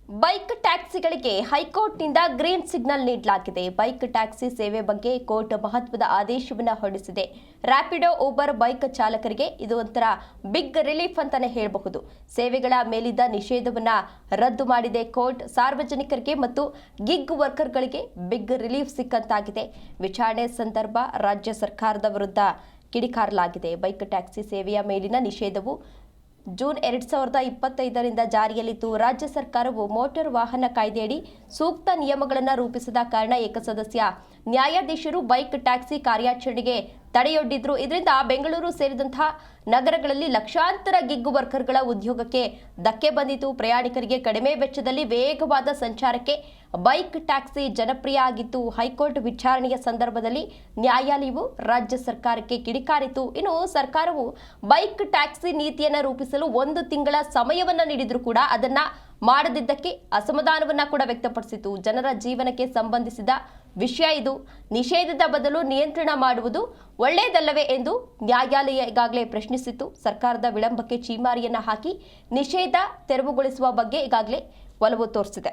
Bike ಟ್ಯಾಕ್ಸಿಗಳಿಗೆ ಹೈಕೋರ್ಟ್ನಿಂದ green signal ನೀಡಲಾಗಿದೆ. Bike taxi ಸೇವೆ ಬಗ್ಗೆ ಕೋರ್ಟ್ ಮಹತ್ವದ ಆದೇಶವನ್ನು ಹೊರಡಿಸಿದೆ. ರ್ಯಾಪಿಡೋ, ಊಬರ್ ಬೈಕ್ ಚಾಲಕರಿಗೆ ಇದು ಒಂಥರ ಬಿಗ್ ರಿಲೀಫ್ ಅಂತಾನೆ ಹೇಳಬಹುದು. ಸೇವೆಗಳ ಮೇಲಿದ್ದ ನಿಷೇಧವನ್ನ ರದ್ದು ಮಾಡಿದೆ ಕೋರ್ಟ್. ಸಾರ್ವಜನಿಕರಿಗೆ ಮತ್ತು ಗಿಗ್ ವರ್ಕರ್ಗಳಿಗೆ ಬಿಗ್ ರಿಲೀಫ್ ಸಿಕ್ಕಂತಾಗಿದೆ. ವಿಚಾರಣೆ ಸಂದರ್ಭ ರಾಜ್ಯ ಸರ್ಕಾರದ ವಿರುದ್ಧ ಕಿಡಿಕಾರಲಾಗಿದೆ. ಬೈಕ್ ಟ್ಯಾಕ್ಸಿ ಸೇವೆಯ ಮೇಲಿನ ನಿಷೇಧವು ಜೂನ್ 2025ರಿಂದ ಜಾರಿಯಲ್ಲಿತ್ತು. ರಾಜ್ಯ ಸರ್ಕಾರವು ಮೋಟಾರ್ ವಾಹನ ಕಾಯ್ದೆಯಡಿ ಸೂಕ್ತ ನಿಯಮಗಳನ್ನು ರೂಪಿಸದ ಕಾರಣ ಏಕಸದಸ್ಯ ನ್ಯಾಯಾಧೀಶರು ಬೈಕ್ ಟ್ಯಾಕ್ಸಿ ಕಾರ್ಯಾಚರಣೆಗೆ ತಡೆಯೊಡ್ಡಿದ್ರು. ಇದರಿಂದ ಬೆಂಗಳೂರು ಸೇರಿದಂತಹ ನಗರಗಳಲ್ಲಿ ಲಕ್ಷಾಂತರ ಗಿಗ್ ವರ್ಕರ್ಗಳ ಉದ್ಯೋಗಕ್ಕೆ ಧಕ್ಕೆ ಬಂದಿತು. ಪ್ರಯಾಣಿಕರಿಗೆ ಕಡಿಮೆ ವೆಚ್ಚದಲ್ಲಿ ವೇಗವಾದ ಸಂಚಾರಕ್ಕೆ ಬೈಕ್ ಟ್ಯಾಕ್ಸಿ ಜನಪ್ರಿಯ ಆಗಿತ್ತು. ಹೈಕೋರ್ಟ್ ವಿಚಾರಣೆಯ ಸಂದರ್ಭದಲ್ಲಿ ನ್ಯಾಯಾಲಯವು ರಾಜ್ಯ ಸರ್ಕಾರಕ್ಕೆ ಕಿಡಿಕಾರಿತು. ಇನ್ನು ಸರ್ಕಾರವು ಬೈಕ್ ಟ್ಯಾಕ್ಸಿ ನೀತಿಯನ್ನು ರೂಪಿಸಲು 1 ತಿಂಗಳ ಸಮಯವನ್ನು ನೀಡಿದ್ರು ಕೂಡ ಅದನ್ನ ಮಾಡದಿದ್ದಕ್ಕೆ ಅಸಮಾಧಾನವನ್ನ ಕೂಡ ವ್ಯಕ್ತಪಡಿಸಿತು. ಜನರ ಜೀವನಕ್ಕೆ ಸಂಬಂಧಿಸಿದ ವಿಷಯ ಇದು. ನಿಷೇಧದ ಬದಲು ನಿಯಂತ್ರಣ ಮಾಡುವುದು ಒಳ್ಳೆಯದಲ್ಲವೇ ಎಂದು ನ್ಯಾಯಾಲಯ ಈಗಾಗಲೇ ಪ್ರಶ್ನಿಸಿತ್ತು. ಸರ್ಕಾರದ ವಿಳಂಬಕ್ಕೆ ಚೀಮಾರಿಯನ್ನ ಹಾಕಿ ನಿಷೇಧ ತೆರವುಗೊಳಿಸುವ ಬಗ್ಗೆ ಈಗಾಗಲೇ ಒಲವು ತೋರಿಸಿದೆ.